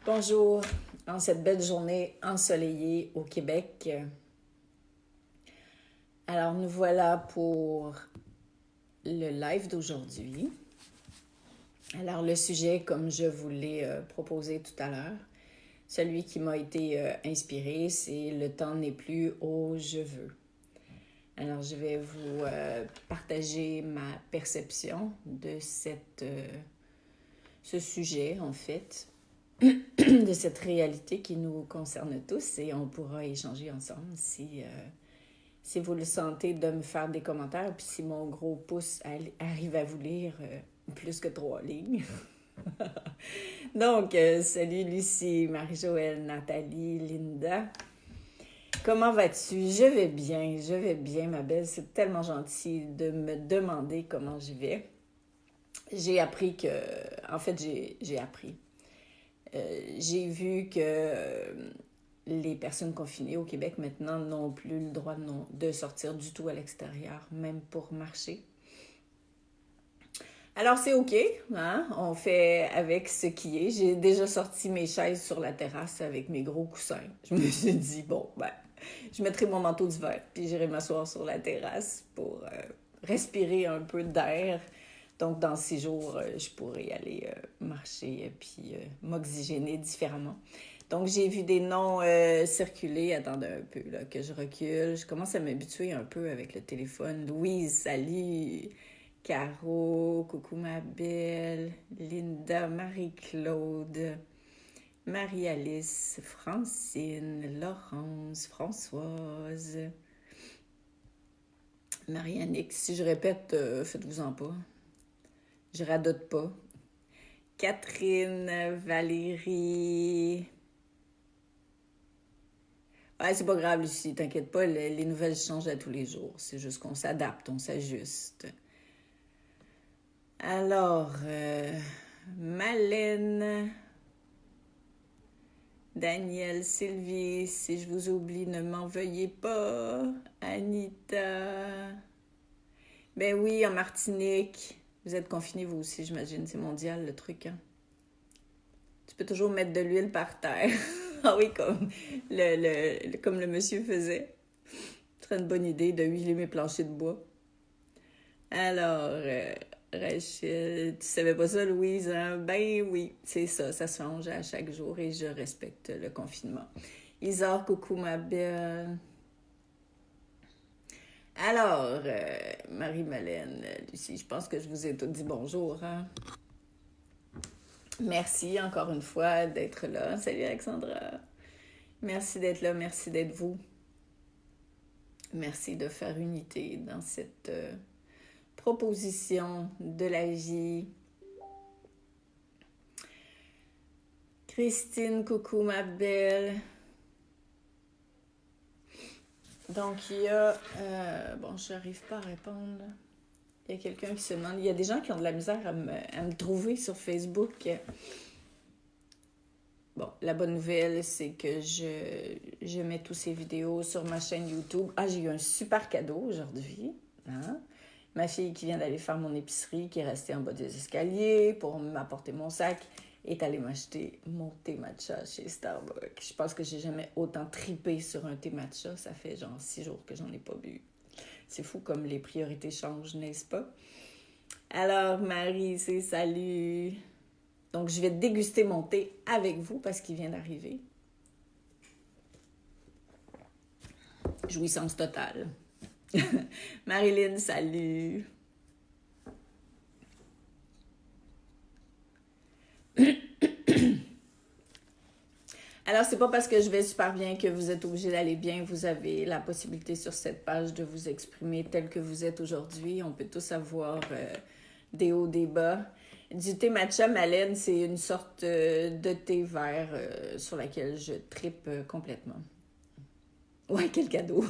Bonjour, en cette belle journée ensoleillée au Québec. Alors nous voilà pour le live d'aujourd'hui. Alors le sujet, comme je vous l'ai proposé tout à l'heure, celui qui m'a été inspiré, c'est « Le temps n'est plus au je veux ». Alors je vais vous partager ma perception de ce sujet en fait. De cette réalité qui nous concerne tous et on pourra échanger ensemble si vous le sentez de me faire des commentaires puis si mon gros pouce arrive à vous lire plus que 3 lignes. Donc, salut Lucie, Marie-Joëlle, Nathalie, Linda. Comment vas-tu? Je vais bien ma belle. C'est tellement gentil de me demander comment je vais. J'ai appris que... En fait, j'ai appris. J'ai vu que les personnes confinées au Québec maintenant n'ont plus le droit de sortir du tout à l'extérieur, même pour marcher. Alors c'est OK, hein? On fait avec ce qui est. J'ai déjà sorti mes chaises sur la terrasse avec mes gros coussins. Je me suis dit, bon, je mettrai mon manteau d'hiver, puis j'irai m'asseoir sur la terrasse pour respirer un peu d'air. Donc, dans 6 jours, je pourrais aller marcher puis m'oxygéner différemment. Donc, j'ai vu des noms circuler. Attendez un peu, là, que je recule. Je commence à m'habituer un peu avec le téléphone. Louise, salut! Caro, coucou ma belle. Linda, Marie-Claude, Marie-Alice, Francine, Laurence, Françoise, Marie-Annick. Si je répète, faites-vous-en pas. Je radote pas. Catherine, Valérie. Ouais, c'est pas grave, Lucie, t'inquiète pas, les nouvelles changent à tous les jours. C'est juste qu'on s'adapte, on s'ajuste. Alors, Malène, Daniel, Sylvie, si je vous oublie, ne m'en veuillez pas. Anita. Ben oui, en Martinique. Vous êtes confinés, vous aussi, j'imagine. C'est mondial, le truc, hein? Tu peux toujours mettre de l'huile par terre. Ah oui, comme le monsieur faisait. Ce serait une bonne idée de huiler mes planchers de bois. Alors, Rachel, tu savais pas ça, Louise? Hein? Ben oui, c'est ça. Ça se change à chaque jour et je respecte le confinement. Isard, coucou ma belle. Alors, Marie-Malène, Lucie, je pense que je vous ai tout dit bonjour. Hein? Merci encore une fois d'être là. Salut Alexandra. Merci d'être là, merci d'être vous. Merci de faire unité dans cette proposition de la vie. Christine, coucou ma belle. Donc, il y a... bon, je n'arrive pas à répondre. Il y a quelqu'un qui se demande... Il y a des gens qui ont de la misère à me trouver sur Facebook. Bon, la bonne nouvelle, c'est que je mets tous ces vidéos sur ma chaîne YouTube. Ah, j'ai eu un super cadeau aujourd'hui. Hein? Ma fille qui vient d'aller faire mon épicerie, qui est restée en bas des escaliers pour m'apporter mon sac, est allée m'acheter mon thé matcha chez Starbucks. Je pense que j'ai jamais autant tripé sur un thé matcha. Ça fait genre 6 jours que j'en ai pas bu. C'est fou comme les priorités changent, n'est-ce pas? Alors, Marie, c'est salut. Donc, je vais déguster mon thé avec vous parce qu'il vient d'arriver. Jouissance totale. Marilyn, salut. Alors, c'est pas parce que je vais super bien que vous êtes obligé d'aller bien. Vous avez la possibilité sur cette page de vous exprimer tel que vous êtes aujourd'hui. On peut tous avoir des hauts, des bas. Du thé matcha, Malène, c'est une sorte de thé vert sur laquelle je tripe complètement. Ouais, quel cadeau!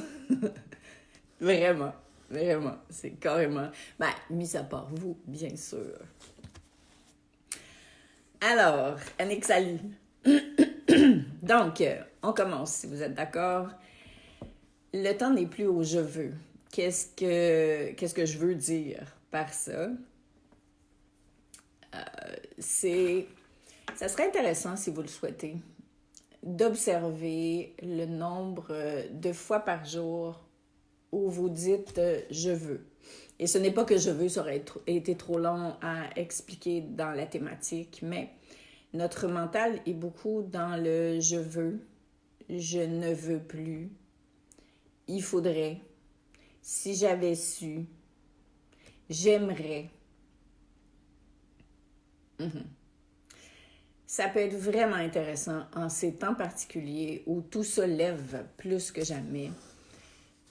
Vraiment, vraiment, c'est carrément... Ben, mis à part vous, bien sûr. Alors, Annick, salut! Donc, on commence, si vous êtes d'accord. Le temps n'est plus au « je veux ». Qu'est-ce que je veux dire par ça? C'est Ça serait intéressant, si vous le souhaitez, d'observer le nombre de fois par jour où vous dites je veux. Et ce n'est pas que je veux, ça aurait été trop long à expliquer dans la thématique, mais notre mental est beaucoup dans le je veux, je ne veux plus, il faudrait, si j'avais su, j'aimerais. Ça peut être vraiment intéressant en ces temps particuliers où tout se lève plus que jamais,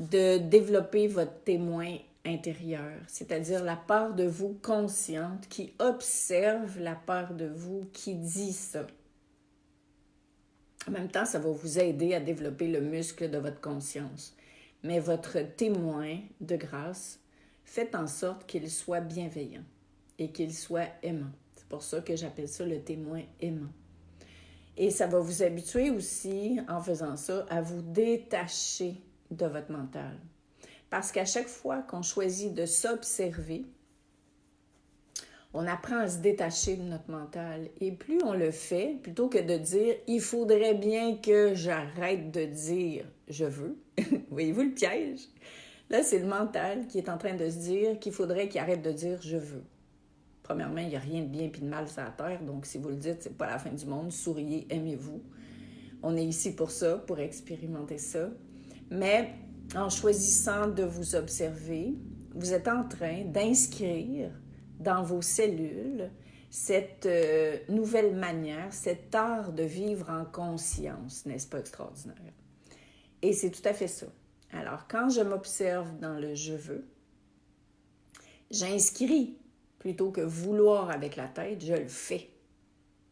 de développer votre témoin intérieur, c'est-à-dire la part de vous consciente qui observe la part de vous qui dit ça. En même temps, ça va vous aider à développer le muscle de votre conscience. Mais votre témoin de grâce, faites en sorte qu'il soit bienveillant et qu'il soit aimant. C'est pour ça que j'appelle ça le témoin aimant. Et ça va vous habituer aussi, en faisant ça, à vous détacher de votre mental. Parce qu'à chaque fois qu'on choisit de s'observer, on apprend à se détacher de notre mental. Et plus on le fait, plutôt que de dire « il faudrait bien que j'arrête de dire « je veux », voyez-vous le piège? Là, c'est le mental qui est en train de se dire qu'il faudrait qu'il arrête de dire « je veux ». Premièrement, il n'y a rien de bien et de mal sur la terre, donc si vous le dites, c'est pas la fin du monde. Souriez, aimez-vous. On est ici pour ça, pour expérimenter ça. Mais en choisissant de vous observer, vous êtes en train d'inscrire dans vos cellules cette nouvelle manière, cet art de vivre en conscience, n'est-ce pas extraordinaire? Et c'est tout à fait ça. Alors, quand je m'observe dans le « je veux », j'inscris plutôt que vouloir avec la tête, je le fais.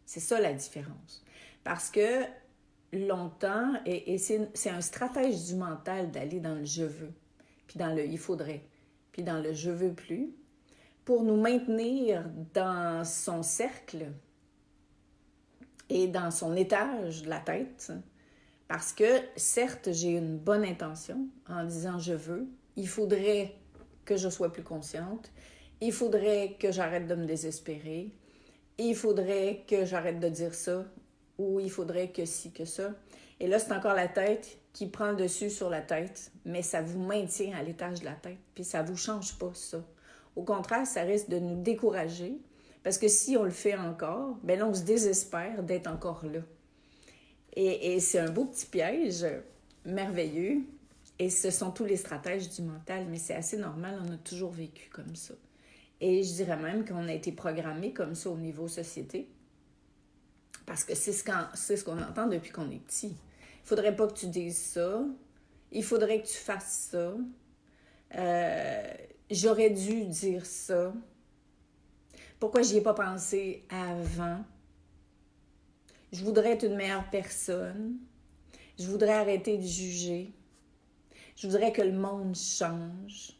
C'est ça la différence. Parce que longtemps, et c'est un stratège du mental d'aller dans le « je veux », puis dans le « il faudrait », puis dans le « je veux plus », pour nous maintenir dans son cercle et dans son étage de la tête. Parce que, certes, j'ai une bonne intention en disant « je veux », il faudrait que je sois plus consciente, il faudrait que j'arrête de me désespérer, il faudrait que j'arrête de dire ça, ou il faudrait que ci, que ça. Et là, c'est encore la tête qui prend le dessus sur la tête, mais ça vous maintient à l'étage de la tête, puis ça ne vous change pas, ça. Au contraire, ça risque de nous décourager, parce que si on le fait encore, bien là, on se désespère d'être encore là. Et c'est un beau petit piège merveilleux, et ce sont tous les stratèges du mental, mais c'est assez normal, on a toujours vécu comme ça. Et je dirais même qu'on a été programmé comme ça au niveau société, parce que c'est ce qu'on entend depuis qu'on est petit. Il ne faudrait pas que tu dises ça, il faudrait que tu fasses ça, j'aurais dû dire ça, pourquoi j'y ai pas pensé avant, je voudrais être une meilleure personne, je voudrais arrêter de juger, je voudrais que le monde change.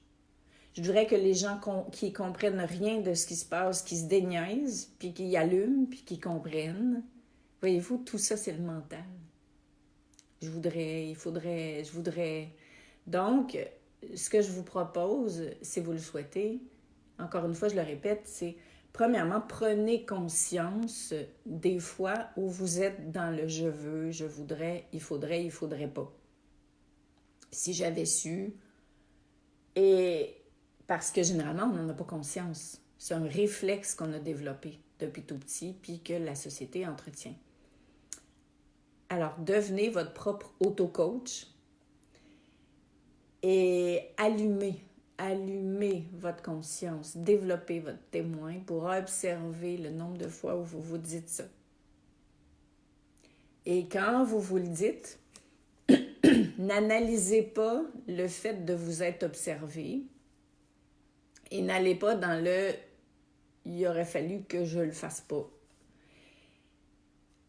Je voudrais que les gens qui comprennent rien de ce qui se passe, qui se déniaisent, puis qui allument, puis qui comprennent. Voyez-vous, tout ça, c'est le mental. Je voudrais, il faudrait, je voudrais. Donc, ce que je vous propose, si vous le souhaitez, encore une fois, je le répète, c'est premièrement, prenez conscience des fois où vous êtes dans le je veux, je voudrais, il faudrait pas. Si j'avais su, et parce que généralement, on n'en a pas conscience. C'est un réflexe qu'on a développé depuis tout petit, puis que la société entretient. Alors, devenez votre propre auto-coach et allumez votre conscience, développez votre témoin pour observer le nombre de fois où vous vous dites ça. Et quand vous vous le dites, n'analysez pas le fait de vous être observé et n'allez pas dans le « il aurait fallu que je le fasse pas ».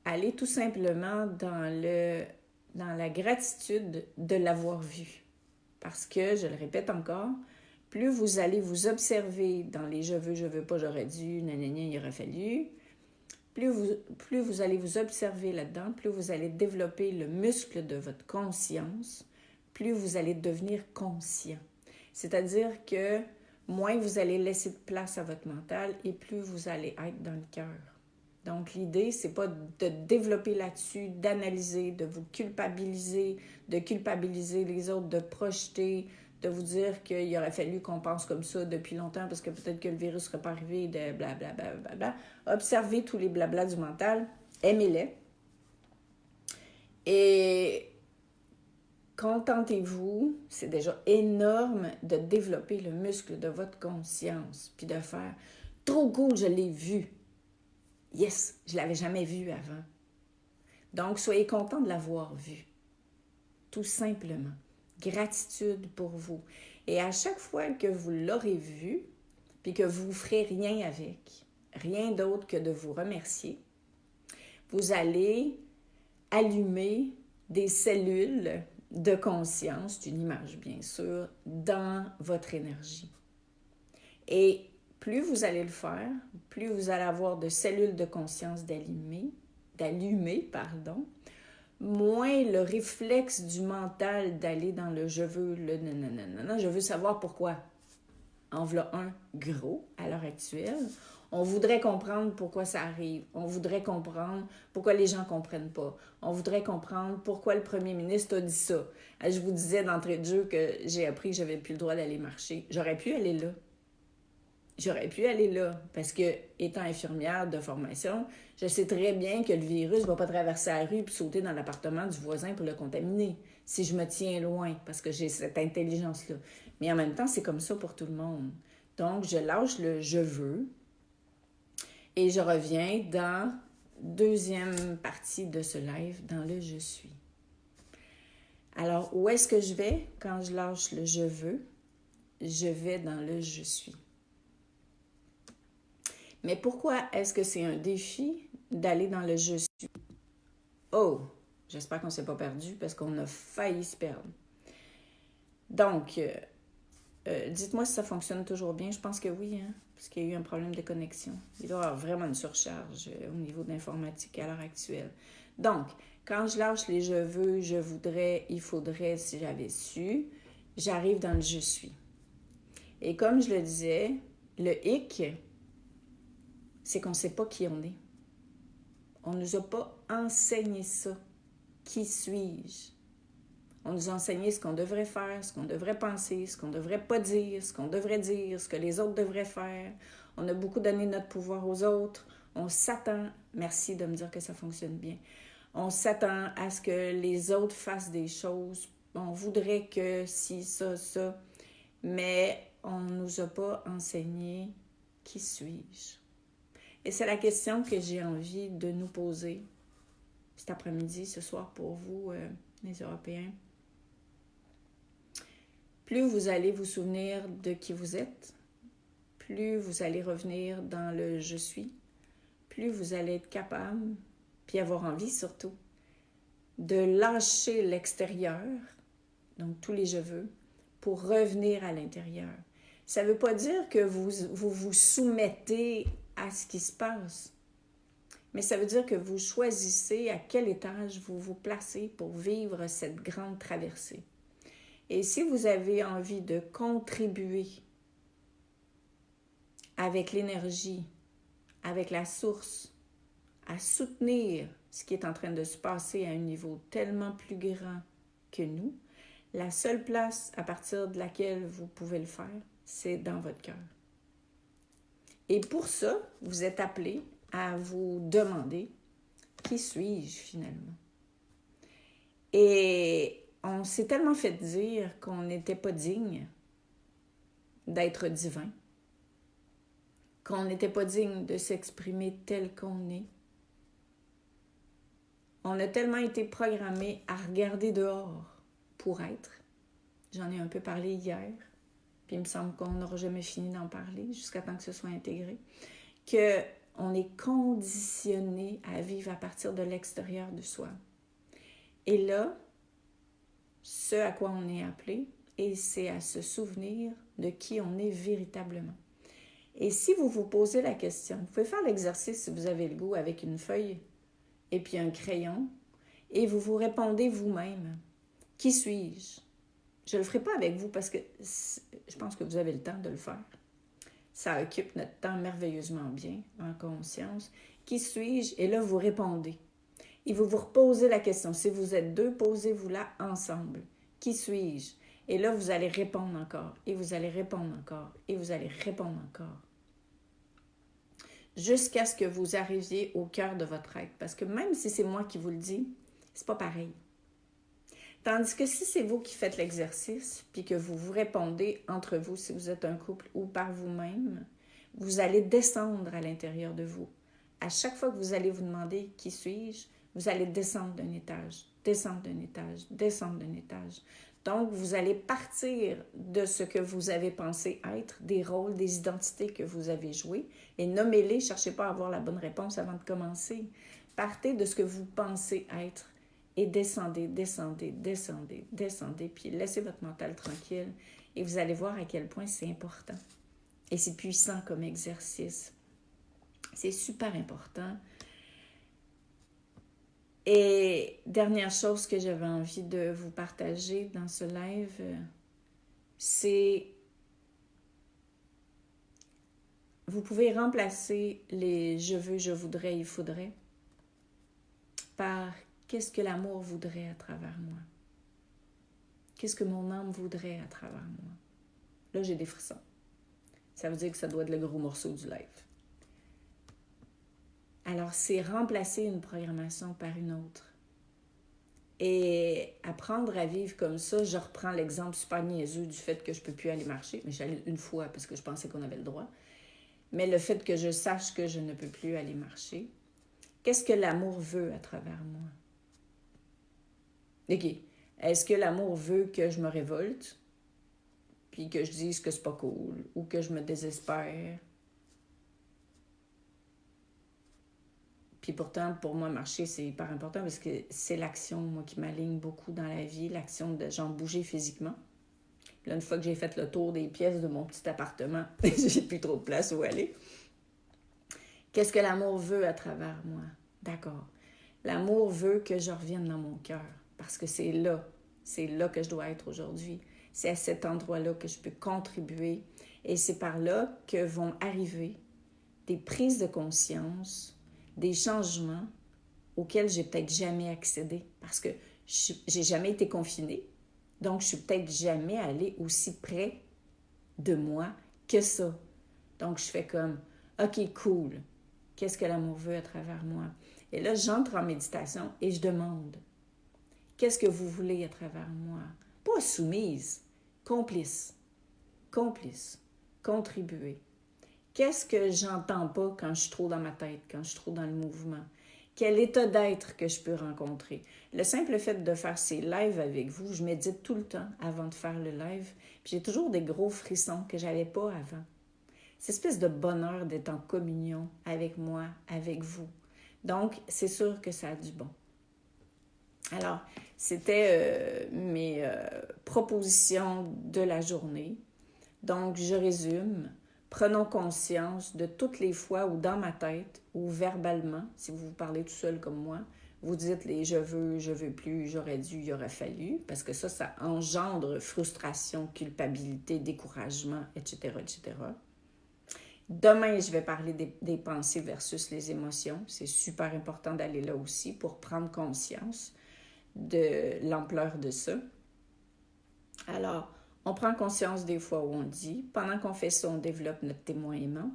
Allez tout simplement dans la gratitude de l'avoir vu. Parce que, je le répète encore, plus vous allez vous observer dans les « je veux pas, j'aurais dû, nanana, il aurait fallu », plus vous allez vous observer là-dedans, plus vous allez développer le muscle de votre conscience, plus vous allez devenir conscient. C'est-à-dire que moins vous allez laisser de place à votre mental et plus vous allez être dans le cœur. Donc, l'idée, c'est pas de développer là-dessus, d'analyser, de vous culpabiliser, de culpabiliser les autres, de projeter, de vous dire qu'il aurait fallu qu'on pense comme ça depuis longtemps parce que peut-être que le virus ne serait pas arrivé, de blablabla. Bla, bla, bla. Observez tous les blablas du mental, aimez-les. Et contentez-vous, c'est déjà énorme de développer le muscle de votre conscience, puis de faire « Trop cool, je l'ai vu! » Yes, je ne l'avais jamais vu avant. Donc, soyez content de l'avoir vu. Tout simplement. Gratitude pour vous. Et à chaque fois que vous l'aurez vu, puis que vous ne ferez rien avec, rien d'autre que de vous remercier, vous allez allumer des cellules de conscience, c'est une image bien sûr, dans votre énergie. Et plus vous allez le faire, plus vous allez avoir de cellules de conscience d'allumer, moins le réflexe du mental d'aller dans le « je veux », le « non, je veux savoir pourquoi ». En voilà un gros à l'heure actuelle. On voudrait comprendre pourquoi ça arrive. On voudrait comprendre pourquoi les gens ne comprennent pas. On voudrait comprendre pourquoi le premier ministre a dit ça. Je vous disais d'entrée de jeu que j'ai appris que je n'avais plus le droit d'aller marcher. J'aurais pu aller là. Parce que, étant infirmière de formation, je sais très bien que le virus ne va pas traverser la rue et sauter dans l'appartement du voisin pour le contaminer, si je me tiens loin, parce que j'ai cette intelligence-là. Mais en même temps, c'est comme ça pour tout le monde. Donc, je lâche le « je veux » et je reviens dans deuxième partie de ce live, dans le « je suis ». Alors, où est-ce que je vais quand je lâche le « je veux » ? Je vais dans le « je suis ». Mais pourquoi est-ce que c'est un défi d'aller dans le « je suis ». Oh, j'espère qu'on ne s'est pas perdu parce qu'on a failli se perdre. Donc, dites-moi si ça fonctionne toujours bien. Je pense que oui, hein, parce qu'il y a eu un problème de connexion. Il doit y avoir vraiment une surcharge au niveau de l'informatique à l'heure actuelle. Donc, quand je lâche les « je veux »,« je voudrais »,« il faudrait », si j'avais su, j'arrive dans le « je suis ». Et comme je le disais, le « hic », c'est qu'on ne sait pas qui on est. On ne nous a pas enseigné ça. Qui suis-je? On nous a enseigné ce qu'on devrait faire, ce qu'on devrait penser, ce qu'on ne devrait pas dire, ce qu'on devrait dire, ce que les autres devraient faire. On a beaucoup donné notre pouvoir aux autres. On s'attend, merci de me dire que ça fonctionne bien, on s'attend à ce que les autres fassent des choses. On voudrait que si, ça, mais on ne nous a pas enseigné qui suis-je? Et c'est la question que j'ai envie de nous poser cet après-midi, ce soir pour vous, les Européens. Plus vous allez vous souvenir de qui vous êtes, plus vous allez revenir dans le « je suis », plus vous allez être capable, puis avoir envie surtout, de lâcher l'extérieur, donc tous les « je veux », pour revenir à l'intérieur. Ça ne veut pas dire que vous soumettez à ce qui se passe, mais ça veut dire que vous choisissez à quel étage vous vous placez pour vivre cette grande traversée. Et si vous avez envie de contribuer avec l'énergie, avec la source, à soutenir ce qui est en train de se passer à un niveau tellement plus grand que nous, la seule place à partir de laquelle vous pouvez le faire, c'est dans votre cœur. Et pour ça, vous êtes appelé à vous demander « Qui suis-je finalement? » Et on s'est tellement fait dire qu'on n'était pas digne d'être divin, qu'on n'était pas digne de s'exprimer tel qu'on est. On a tellement été programmé à regarder dehors pour être. J'en ai un peu parlé hier, puis il me semble qu'on n'aura jamais fini d'en parler jusqu'à temps que ce soit intégré, qu'on est conditionné à vivre à partir de l'extérieur de soi. Et là, ce à quoi on est appelé, et c'est à se souvenir de qui on est véritablement. Et si vous vous posez la question, vous pouvez faire l'exercice si vous avez le goût avec une feuille et puis un crayon, et vous vous répondez vous-même. Qui suis-je? Je ne le ferai pas avec vous parce que je pense que vous avez le temps de le faire. Ça occupe notre temps merveilleusement bien, en conscience. Qui suis-je? Et là, vous répondez. Et vous vous reposez la question. Si vous êtes deux, posez-vous-la ensemble. Qui suis-je? Et là, vous allez répondre encore. Et vous allez répondre encore. Et vous allez répondre encore. Jusqu'à ce que vous arriviez au cœur de votre être. Parce que même si c'est moi qui vous le dis, c'est pas pareil. Tandis que si c'est vous qui faites l'exercice, puis que vous vous répondez entre vous, si vous êtes un couple ou par vous-même, vous allez descendre à l'intérieur de vous. À chaque fois que vous allez vous demander « qui suis-je », vous allez descendre d'un étage, descendre d'un étage, descendre d'un étage. Donc, vous allez partir de ce que vous avez pensé être, des rôles, des identités que vous avez joués, et nommez-les, cherchez pas à avoir la bonne réponse avant de commencer. Partez de ce que vous pensez être et descendez, descendez, descendez, descendez, puis laissez votre mental tranquille et vous allez voir à quel point c'est important. Et c'est puissant comme exercice. C'est super important. Et dernière chose que j'avais envie de vous partager dans ce live, c'est vous pouvez remplacer les je veux, je voudrais, il faudrait par qu'est-ce que l'amour voudrait à travers moi? Qu'est-ce que mon âme voudrait à travers moi? Là, j'ai des frissons. Ça veut dire que ça doit être le gros morceau du live. Alors, c'est remplacer une programmation par une autre. Et apprendre à vivre comme ça, je reprends l'exemple super niaiseux du fait que je ne peux plus aller marcher, mais j'allais une fois parce que je pensais qu'on avait le droit. Mais le fait que je sache que je ne peux plus aller marcher, qu'est-ce que l'amour veut à travers moi? OK. Est-ce que l'amour veut que je me révolte, puis que je dise que c'est pas cool, ou que je me désespère? Puis pourtant, pour moi, marcher, c'est hyper important parce que c'est l'action, moi, qui m'aligne beaucoup dans la vie, l'action de genre bouger physiquement. Puis là, une fois que j'ai fait le tour des pièces de mon petit appartement, j'ai plus trop de place où aller. Qu'est-ce que l'amour veut à travers moi? D'accord. L'amour veut que je revienne dans mon cœur parce que c'est là que je dois être aujourd'hui. C'est à cet endroit-là que je peux contribuer et c'est par là que vont arriver des prises de conscience, des changements auxquels j'ai peut-être jamais accédé parce que j'ai jamais été confinée. Donc, je suis peut-être jamais allée aussi près de moi que ça. Donc, je fais comme, OK, cool. Qu'est-ce que l'amour veut à travers moi? Et là, j'entre en méditation et je demande, qu'est-ce que vous voulez à travers moi? Pas soumise, complice, complice, contribuer. Qu'est-ce que j'entends pas quand je suis trop dans ma tête, quand je suis trop dans le mouvement? Quel état d'être que je peux rencontrer? Le simple fait de faire ces lives avec vous, je médite tout le temps avant de faire le live, puis j'ai toujours des gros frissons que j'avais pas avant. Cette espèce de bonheur d'être en communion avec moi, avec vous. Donc, c'est sûr que ça a du bon. Alors, c'était mes propositions de la journée. Donc, je résume. Prenons conscience de toutes les fois où dans ma tête, ou verbalement, si vous vous parlez tout seul comme moi, vous dites les je veux plus, j'aurais dû, il aurait fallu, parce que ça engendre frustration, culpabilité, découragement, etc., etc. Demain, je vais parler des pensées versus les émotions. C'est super important d'aller là aussi pour prendre conscience de l'ampleur de ça. Alors, on prend conscience des fois où on dit. Pendant qu'on fait ça, on développe notre témoin aimant.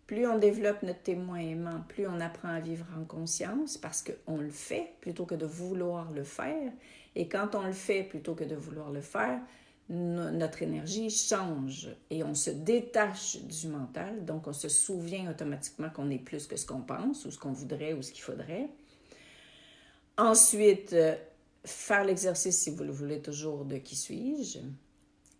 Plus on développe notre témoin aimant, plus on apprend à vivre en conscience parce qu'on le fait plutôt que de vouloir le faire. Et quand on le fait plutôt que de vouloir le faire, notre énergie change et on se détache du mental. Donc, on se souvient automatiquement qu'on est plus que ce qu'on pense ou ce qu'on voudrait ou ce qu'il faudrait. Ensuite, faire l'exercice, si vous le voulez toujours, de qui suis-je.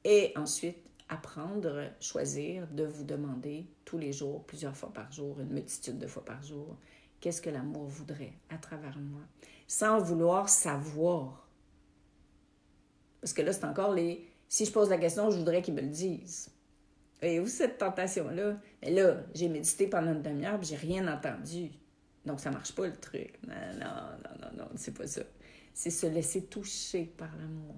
Et ensuite, apprendre, choisir de vous demander tous les jours, plusieurs fois par jour, une multitude de fois par jour, qu'est-ce que l'amour voudrait à travers moi, sans vouloir savoir. Parce que là, c'est encore les... Si je pose la question, je voudrais qu'ils me le disent. Et où cette tentation-là? Mais là, j'ai médité pendant une demi-heure et j'ai rien entendu. Donc, ça marche pas, le truc. Non, c'est pas ça. C'est se laisser toucher par l'amour.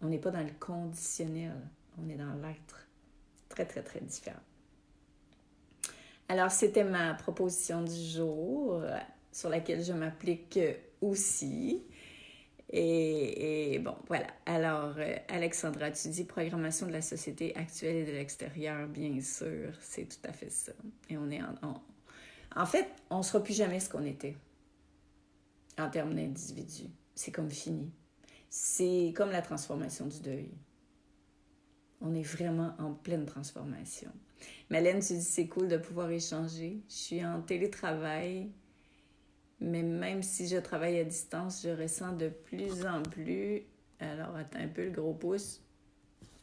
On n'est pas dans le conditionnel, on est dans l'être. Très, très, très différent. Alors, c'était ma proposition du jour sur laquelle je m'applique aussi. Et bon, voilà. Alors, Alexandra, tu dis programmation de la société actuelle et de l'extérieur, bien sûr, c'est tout à fait ça. Et on est en fait, on ne sera plus jamais ce qu'on était en termes d'individu. C'est comme fini. C'est comme la transformation du deuil. On est vraiment en pleine transformation. Malène, tu dis c'est cool de pouvoir échanger. Je suis en télétravail, mais même si je travaille à distance, je ressens de plus en plus... Alors, attends un peu, le gros pouce.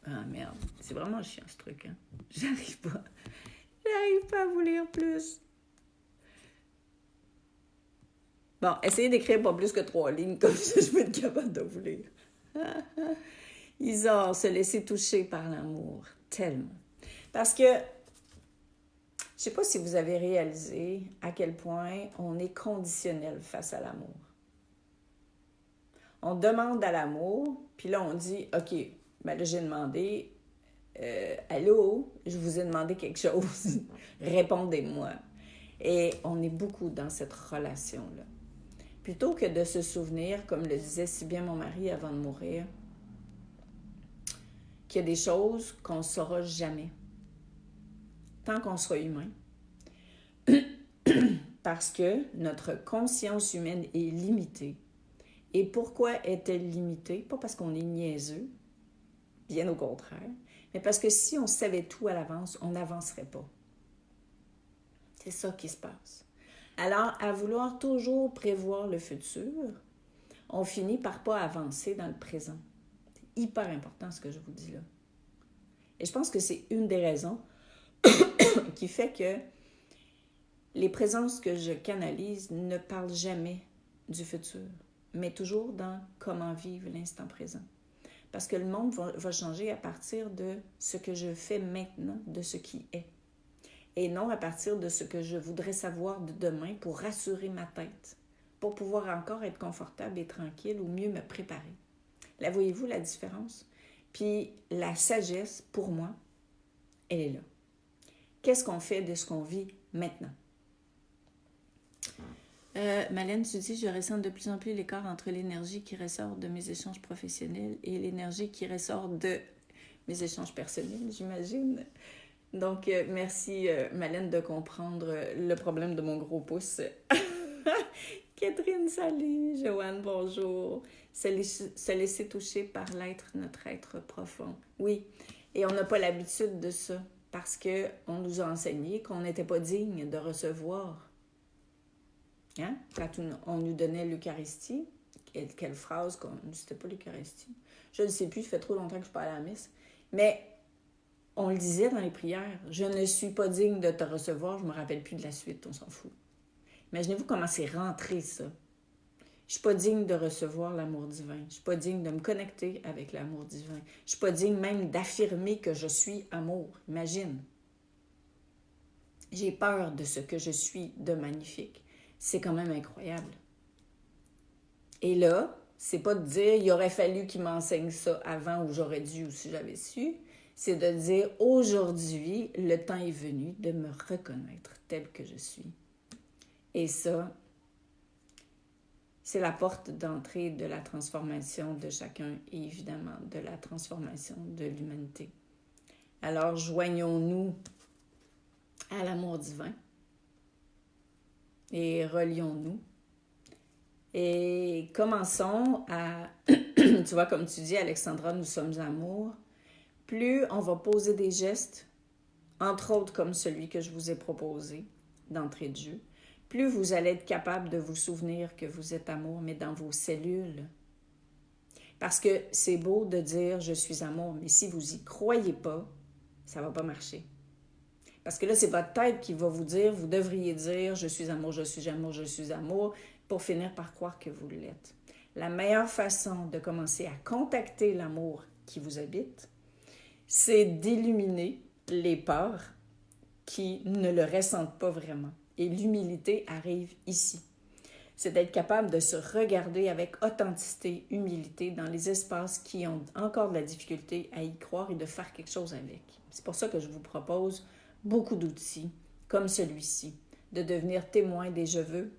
Ah merde, c'est vraiment chiant ce truc, hein? J'arrive pas à vous lire plus. Bon, essayez d'écrire pas plus que 3 lignes, comme ça je vais être capable de vous lire. Isor, se laisser toucher par l'amour, tellement. Parce que, je sais pas si vous avez réalisé à quel point on est conditionnel face à l'amour. On demande à l'amour, puis là on dit, OK, ben là j'ai demandé, allô, je vous ai demandé quelque chose, répondez-moi. Et on est beaucoup dans cette relation-là. Plutôt que de se souvenir, comme le disait si bien mon mari avant de mourir, qu'il y a des choses qu'on ne saura jamais, tant qu'on sera humain. Parce que notre conscience humaine est limitée. Et pourquoi est-elle limitée? Pas parce qu'on est niaiseux, bien au contraire, mais parce que si on savait tout à l'avance, on n'avancerait pas. C'est ça qui se passe. Alors, à vouloir toujours prévoir le futur, on finit par pas avancer dans le présent. C'est hyper important ce que je vous dis là. Et je pense que c'est une des raisons qui fait que les présences que je canalise ne parlent jamais du futur, mais toujours dans comment vivre l'instant présent. Parce que le monde va changer à partir de ce que je fais maintenant, de ce qui est. Et non à partir de ce que je voudrais savoir de demain pour rassurer ma tête, pour pouvoir encore être confortable et tranquille ou mieux me préparer. Là, voyez-vous la différence? Puis la sagesse, pour moi, elle est là. Qu'est-ce qu'on fait de ce qu'on vit maintenant? Malène, tu dis, je ressens de plus en plus l'écart entre l'énergie qui ressort de mes échanges professionnels et l'énergie qui ressort de mes échanges personnels, j'imagine. Donc, merci, Malène, de comprendre le problème de mon gros pouce. Catherine, salut. Joanne, bonjour. Se laisser toucher par notre être profond. Oui, et on n'a pas l'habitude de ça parce qu'on nous a enseigné qu'on n'était pas digne de recevoir. Hein? Quand on nous donnait l'Eucharistie, quelle phrase qu'on... C'était pas l'Eucharistie. Je ne sais plus, ça fait trop longtemps que je ne suis pas à la messe. Mais on le disait dans les prières, je ne suis pas digne de te recevoir, je ne me rappelle plus de la suite, on s'en fout. Imaginez-vous comment c'est rentré ça. Je ne suis pas digne de recevoir l'amour divin. Je ne suis pas digne de me connecter avec l'amour divin. Je ne suis pas digne même d'affirmer que je suis amour. Imagine. J'ai peur de ce que je suis de magnifique. C'est quand même incroyable. Et là, c'est pas de dire il aurait fallu qu'il m'enseigne ça avant ou j'aurais dû ou si j'avais su. C'est de dire aujourd'hui, le temps est venu de me reconnaître tel que je suis. Et ça, c'est la porte d'entrée de la transformation de chacun et évidemment de la transformation de l'humanité. Alors, joignons-nous à l'amour divin et relions-nous. Et commençons à, tu vois, comme tu dis, Alexandra, nous sommes amour. Plus on va poser des gestes, entre autres comme celui que je vous ai proposé d'entrée de jeu, plus vous allez être capable de vous souvenir que vous êtes amour, mais dans vos cellules. Parce que c'est beau de dire « je suis amour », mais si vous n'y croyez pas, ça ne va pas marcher. Parce que là, c'est votre tête qui va vous dire, vous devriez dire « je suis amour, je suis amour, je suis amour », pour finir par croire que vous l'êtes. La meilleure façon de commencer à contacter l'amour qui vous habite, c'est d'illuminer les peurs qui ne le ressentent pas vraiment. Et l'humilité arrive ici. C'est d'être capable de se regarder avec authenticité, humilité dans les espaces qui ont encore de la difficulté à y croire et de faire quelque chose avec. C'est pour ça que je vous propose beaucoup d'outils comme celui-ci, de devenir témoin des je veux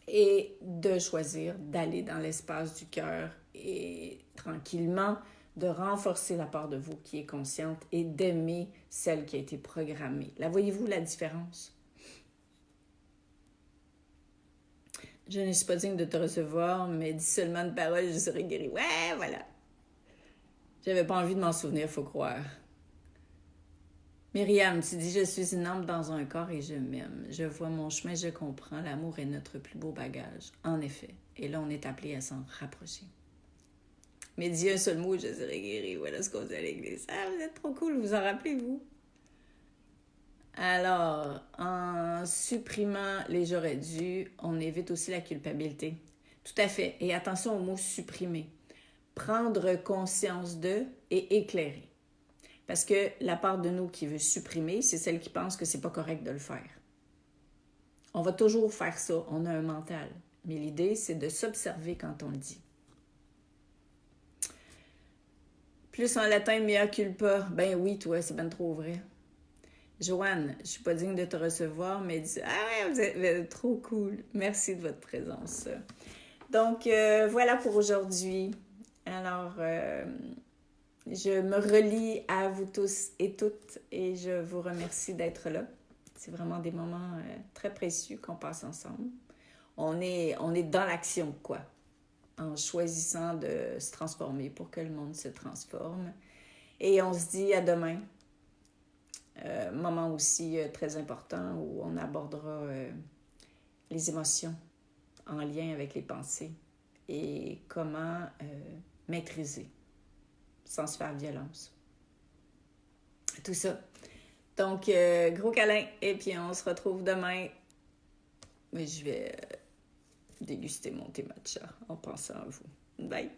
et de choisir d'aller dans l'espace du cœur et tranquillement de renforcer la part de vous qui est consciente et d'aimer celle qui a été programmée. Là, voyez-vous la différence? Je ne suis pas digne de te recevoir, mais dis seulement de paroles, je serai guérie. Ouais, voilà. J'avais pas envie de m'en souvenir, faut croire. Myriam, tu dis, je suis une âme dans un corps et je m'aime. Je vois mon chemin, je comprends. L'amour est notre plus beau bagage. En effet. Et là, on est appelé à s'en rapprocher. Mais dis un seul mot, je serai guérie. Voilà ce qu'on dit à l'église. Ah, vous êtes trop cool, vous en rappelez-vous? Alors, en supprimant les j'aurais dû, on évite aussi la culpabilité. Tout à fait. Et attention au mot supprimer. Prendre conscience de et éclairer. Parce que la part de nous qui veut supprimer, c'est celle qui pense que c'est pas correct de le faire. On va toujours faire ça, on a un mental. Mais l'idée, c'est de s'observer quand on le dit. Plus en latin, mea culpa. Ben oui, toi, c'est ben trop vrai. Joanne, je suis pas digne de te recevoir, mais dis, ah ouais, vous êtes trop cool. Merci de votre présence. Donc, voilà pour aujourd'hui. Alors, je me relie à vous tous et toutes et je vous remercie d'être là. C'est vraiment des moments très précieux qu'on passe ensemble. On est dans l'action, quoi, en choisissant de se transformer pour que le monde se transforme. Et on se dit à demain. Moment aussi très important où on abordera les émotions en lien avec les pensées et comment maîtriser sans se faire violence. Tout ça. Donc, gros câlin et puis on se retrouve demain. Mais je vais déguster mon thé matcha en pensant à vous. Bye!